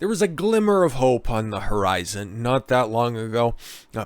there was a glimmer of hope on the horizon not that long ago.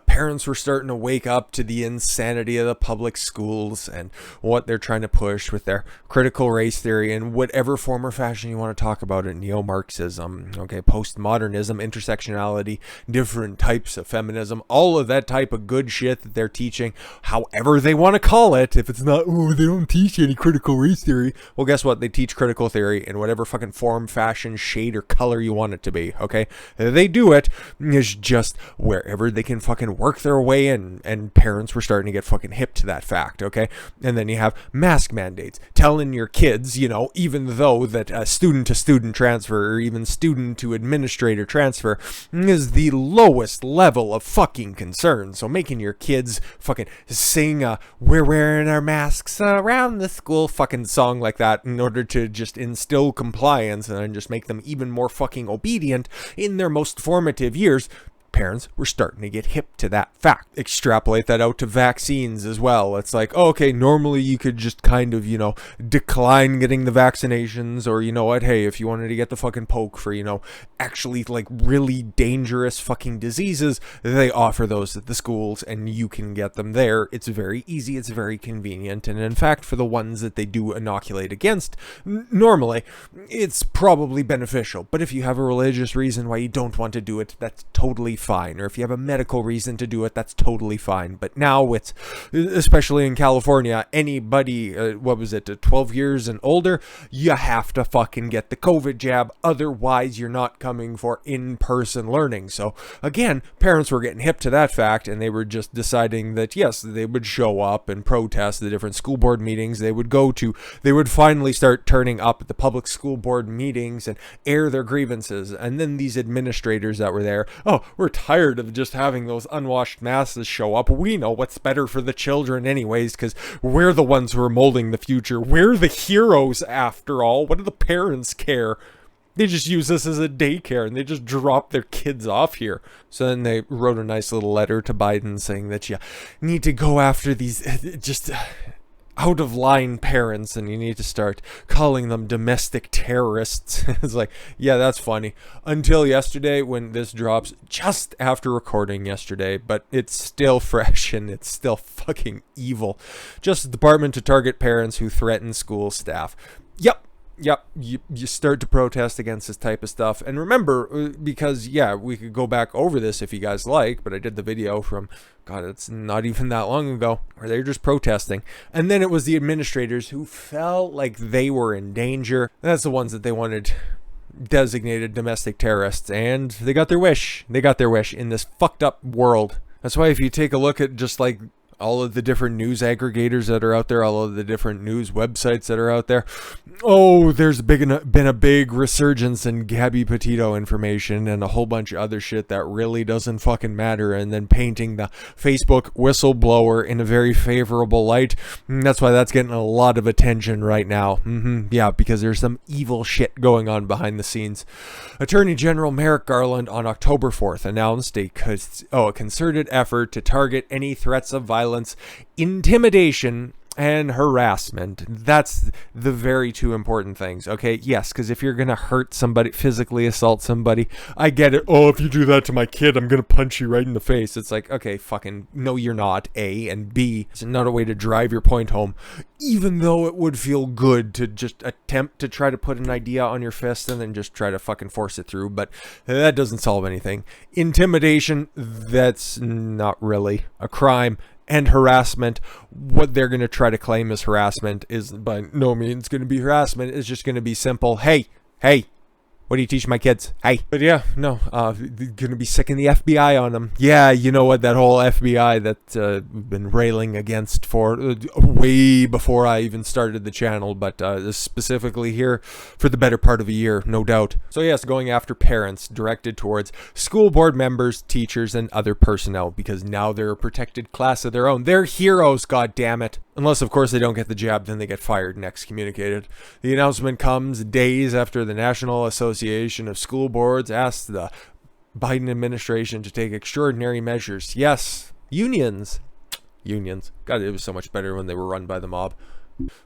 Parents were starting to wake up to the insanity of the public schools and what they're trying to push with their critical race theory in whatever form or fashion you want to talk about it. Neo-Marxism, okay, postmodernism, intersectionality, different types of feminism, all of that type of good shit that they're teaching, however they want to call it. If it's not, oh, they don't teach any critical race theory. Well, guess what? They teach critical theory in whatever fucking form, fashion, shade, or color you want it to be, okay? They do it is just wherever they can fucking work their way in, and parents were starting to get fucking hip to that fact, okay? And then you have mask mandates, telling your kids, you know, even though that student-to-student transfer or even student-to-administrator transfer is the lowest level of fucking concern. So making your kids fucking sing "We're wearing our masks around the school" fucking song like that in order to just instill compliance and then just make them even more fucking obedient in their most formative years. Parents were starting to get hip to that fact. Extrapolate that out to vaccines as well. It's like, oh, okay, normally you could just kind of, you know, decline getting the vaccinations, or you know what, hey, if you wanted to get the fucking poke for, you know, actually like really dangerous fucking diseases, they offer those at the schools and you can get them there. It's very easy, it's very convenient, and in fact, for the ones that they do inoculate against, normally, it's probably beneficial. But if you have a religious reason why you don't want to do it, that's totally fine. Or if you have a medical reason to do it, that's totally fine. But now it's, especially in California, anybody, 12 years and older, you have to fucking get the COVID jab. Otherwise, you're not coming for in-person learning. So again, parents were getting hip to that fact, and they were just deciding that, yes, they would show up and protest the different school board meetings they would go to. They would finally start turning up at the public school board meetings and air their grievances. And then these administrators that were there, oh, we're tired of just having those unwashed masses show up. We know what's better for the children anyways, because we're the ones who are molding the future. We're the heroes after all. What do the parents care? They just use us as a daycare and they just drop their kids off here. So then they wrote a nice little letter to Biden saying that you need to go after these just out-of-line parents, and you need to start calling them domestic terrorists. It's like, yeah, that's funny. Until yesterday, when this drops, just after recording yesterday, but it's still fresh and it's still fucking evil. Justice Department to target parents who threaten school staff. Yep, you start to protest against this type of stuff. And remember, because, yeah, we could go back over this if you guys like, but I did the video from, God, it's not even that long ago, where they were just protesting. And then it was the administrators who felt like they were in danger. That's the ones that they wanted designated domestic terrorists. And they got their wish. They got their wish in this fucked up world. That's why if you take a look at just like all of the different news aggregators that are out there, all of the different news websites that are out there, oh, there's been a big resurgence in Gabby Petito information and a whole bunch of other shit that really doesn't fucking matter, and then painting the Facebook whistleblower in a very favorable light. That's why that's getting a lot of attention right now. Yeah, because there's some evil shit going on behind the scenes. Attorney General Merrick Garland on October 4th announced a concerted effort to target any threats of violence, intimidation, and harassment. That's the very two important things, okay? Yes, because if you're going to hurt somebody, physically assault somebody, I get it. Oh, if you do that to my kid, I'm going to punch you right in the face. It's like, okay, fucking, no, you're not, A, and B, it's not a way to drive your point home, even though it would feel good to just attempt to try to put an idea on your fist and then just try to fucking force it through, but that doesn't solve anything. Intimidation, that's not really a crime. And harassment, what they're going to try to claim as harassment is by no means going to be harassment. It's just going to be simple, hey, what do you teach my kids? Hey. But yeah, no, going to be sicking the FBI on them. Yeah, you know what, that whole FBI that we've been railing against for way before I even started the channel, but specifically here for the better part of a year, no doubt. So yes, going after parents directed towards school board members, teachers, and other personnel, because now they're a protected class of their own. They're heroes, goddammit. Unless, of course, they don't get the jab, then they get fired and excommunicated. The announcement comes days after the National Association of School Boards asked the Biden administration to take extraordinary measures. Yes, unions. God, it was so much better when they were run by the mob.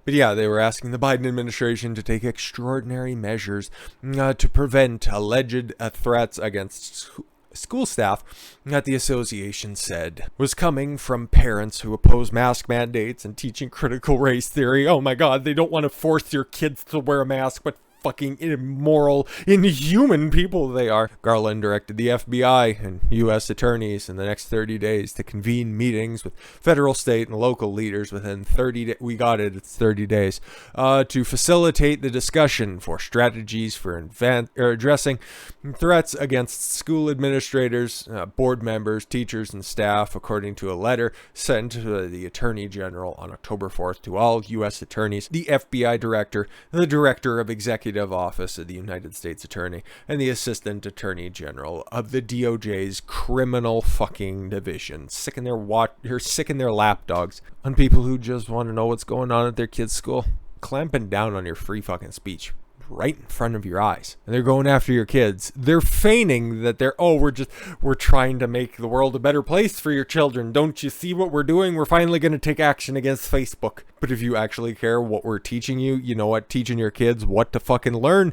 But yeah, they were asking the Biden administration to take extraordinary measures to prevent alleged threats against school staff that the association said was coming from parents who oppose mask mandates and teaching critical race theory. Oh my God, they don't want to force your kids to wear a mask, but fucking immoral, inhuman people they are. Garland directed the FBI and U.S. attorneys in the next 30 days to convene meetings with federal, state, and local leaders within 30 days. We got it, it's 30 days. To facilitate the discussion for strategies for addressing threats against school administrators, board members, teachers, and staff, according to a letter sent to the Attorney General on October 4th to all U.S. attorneys, the FBI director, the director of executive office of the United States Attorney, and the Assistant Attorney General of the DOJ's criminal fucking division. Sick in their lapdogs on people who just want to know what's going on at their kids' school. Clamping down on your free fucking speech right in front of your eyes. And they're going after your kids. They're feigning that we're trying to make the world a better place for your children. Don't you see what we're doing? We're finally going to take action against Facebook. But if you actually care what we're teaching you, you know what? Teaching your kids what to fucking learn.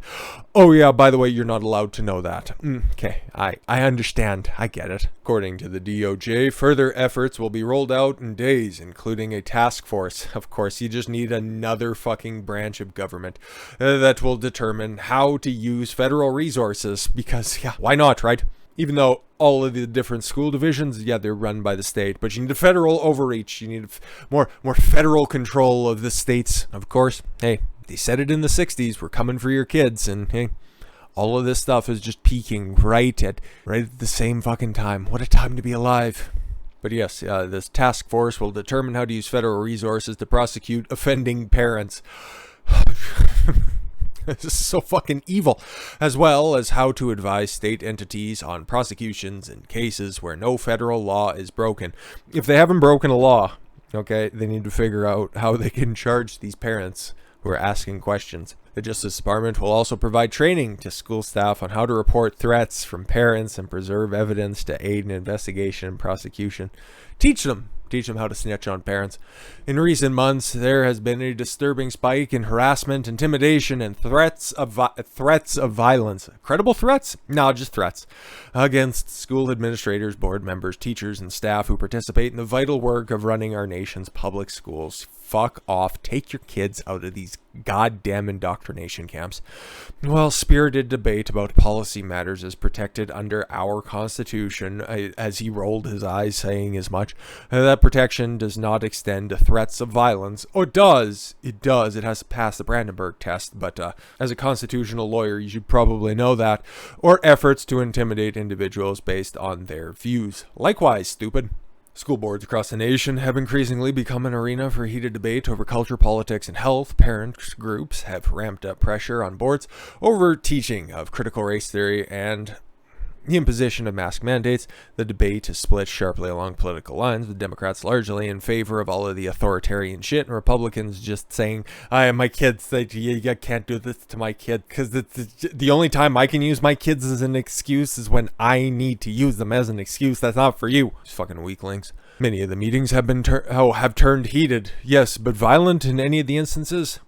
Oh yeah, by the way, you're not allowed to know that. Okay, I understand. I get it. According to the DOJ, further efforts will be rolled out in days, including a task force. Of course, you just need another fucking branch of government that will determine how to use federal resources, because yeah, why not, right? Even though all of the different school divisions, yeah, they're run by the state, but you need a federal overreach. You need more federal control of the states. Of course, hey, they said it in the 60s, we're coming for your kids, and hey, all of this stuff is just peaking right at the same fucking time. What a time to be alive. But yes, this task force will determine how to use federal resources to prosecute offending parents. This is so fucking evil, as well as how to advise state entities on prosecutions in cases where no federal law is broken. If they haven't broken a law, okay, they need to figure out how they can charge these parents who are asking questions. The Justice Department will also provide training to school staff on how to report threats from parents and preserve evidence to aid in investigation and prosecution. Teach them how to snitch on parents. In recent months, there has been a disturbing spike in harassment, intimidation, and threats of violence. Credible threats? No, just threats. Against school administrators, board members, teachers, and staff who participate in the vital work of running our nation's public schools. Fuck off. Take your kids out of these goddamn indoctrination camps. Well, spirited debate about policy matters is protected under our Constitution, as he rolled his eyes, saying as much. That protection does not extend to threats of violence. Oh, it does. It does. It has to pass the Brandenburg test, but as a constitutional lawyer, you should probably know that. Or efforts to intimidate individuals based on their views. Likewise, stupid. School boards across the nation have increasingly become an arena for heated debate over culture, politics, and health. Parent groups have ramped up pressure on boards over teaching of critical race theory and the imposition of mask mandates. The debate has split sharply along political lines, with Democrats largely in favor of all of the authoritarian shit, and Republicans just saying, my kids, you can't do this to my kid, because the only time I can use my kids as an excuse is when I need to use them as an excuse. That's not for you. These fucking weaklings. Many of the meetings have been turned heated, yes, but violent in any of the instances?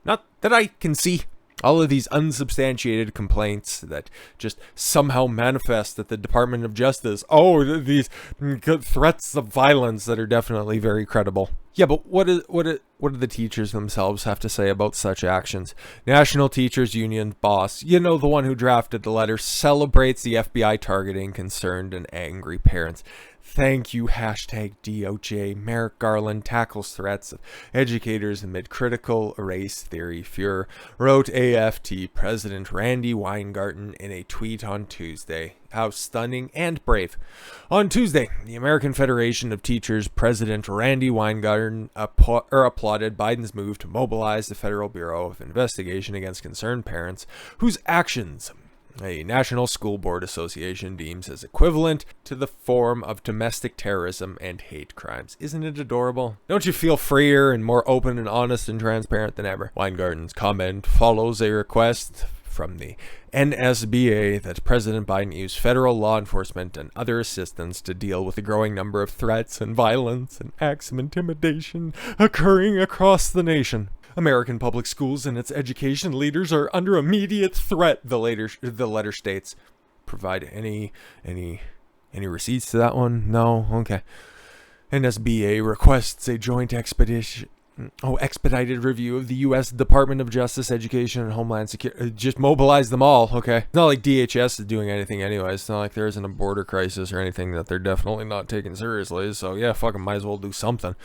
Not that I can see. All of these unsubstantiated complaints that just somehow manifest at the Department of Justice. Oh, these threats of violence that are definitely very credible. Yeah, but what do the teachers themselves have to say about such actions? National Teachers Union boss, the one who drafted the letter, celebrates the FBI targeting concerned and angry parents. Thank you, #DOJ. Merrick Garland tackles threats of educators amid critical race theory furor, wrote AFT President Randy Weingarten in a tweet on Tuesday. How stunning and brave. On Tuesday, the American Federation of Teachers President Randy Weingarten applauded Biden's move to mobilize the Federal Bureau of Investigation against concerned parents whose actions a National School Board Association deems as equivalent to the form of domestic terrorism and hate crimes. Isn't it adorable? Don't you feel freer and more open and honest and transparent than ever? Weingarten's comment follows a request from the NSBA that President Biden used federal law enforcement and other assistance to deal with the growing number of threats and violence and acts of intimidation occurring across the nation. American public schools and its education leaders are under immediate threat, the letter states. Provide any receipts to that one? No? Okay. NSBA requests a joint expedited review of the U.S. Department of Justice, Education, and Homeland Security. Just mobilize them all, okay? It's not like DHS is doing anything anyway. It's not like there isn't a border crisis or anything that they're definitely not taking seriously. So yeah, fucking might as well do something.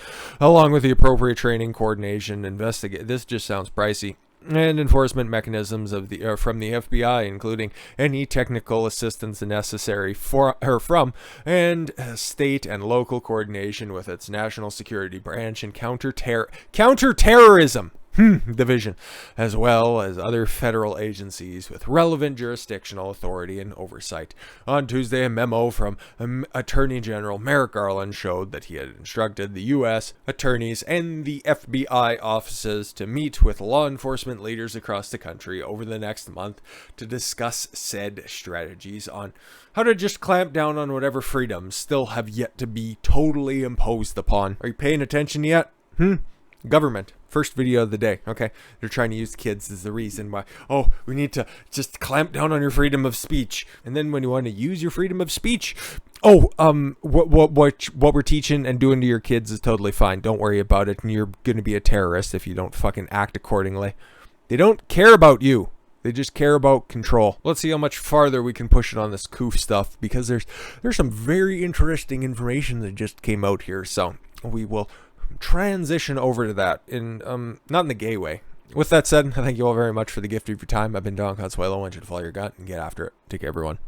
Along with the appropriate training, coordination, investigate. This just sounds pricey. And enforcement mechanisms of the from the FBI, including any technical assistance necessary from and state and local coordination with its national security branch and counterterrorism division, as well as other federal agencies with relevant jurisdictional authority and oversight. On Tuesday, a memo from Attorney General Merrick Garland showed that he had instructed the U.S. attorneys and the FBI offices to meet with law enforcement leaders across the country over the next month to discuss said strategies on how to just clamp down on whatever freedoms still have yet to be totally imposed upon. Are you paying attention yet? Government. First video of the day. Okay. They're trying to use kids as the reason why, oh, we need to just clamp down on your freedom of speech. And then when you want to use your freedom of speech, what we're teaching and doing to your kids is totally fine. Don't worry about it. And you're going to be a terrorist if you don't fucking act accordingly. They don't care about you. They just care about control. Let's see how much farther we can push it on this COOF stuff, because there's some very interesting information that just came out here. So we will transition over to that in not in the gay way. With that said, I thank you all very much for the gift of your time. I've been Don Consuelo. I want you to follow your gut and get after it. Take care, everyone.